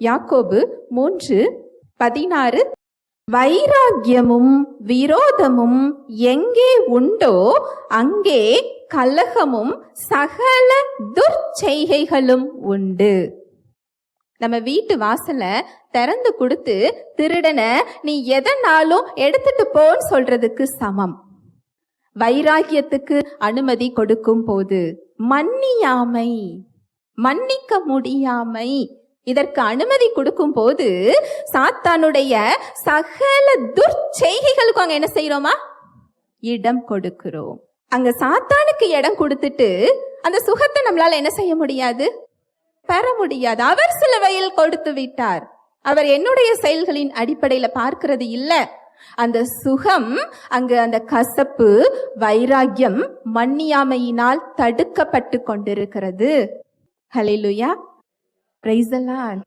யாக்கோபு 3:16. வைராக்கியமும் விரோதமும் எங்கே உண்டோ அங்கே கலகமும் சகல துர்ச்செய்கைகளும் உண்டு. நம்ம வீட்டு வாசல திறந்து கொடுத்து திருடனை நீ எதனாலும் எடுத்துட்டு போன்னு சொல்றதுக்கு சமம். வைராக்கியத்துக்கு அனுமதி கொடுக்கும் போது மன்னியாமை, மன்னிக்க முடியாமை, இதற்கு அனுமதி கொடுக்கும் போது சாத்தானுடைய சகல துர்ச்செய்கைகளுக்கு அங்க என்ன செய்யறோமா? இடம் கொடுக்கிறோம். அங்க சாத்தானுக்கு இடம் கொடுத்துட்டு அந்த சுகத்தை நம்மளால என்ன செய்ய முடியாது? பெற முடியாது. அவர் சிலுவையில் கொடுத்து விட்டார். அவர் என்னுடைய செயல்களின் அடிப்படையில பார்க்கிறது இல்ல. அந்த சுகம் அங்கு அந்த கசப்பு, வைராக்கியம், மன்னியாமையினால் தடுக்கப்பட்டு கொண்டிருக்கிறது. ஹல்லேலூயா, பிரைஸ் தி லார்ட்.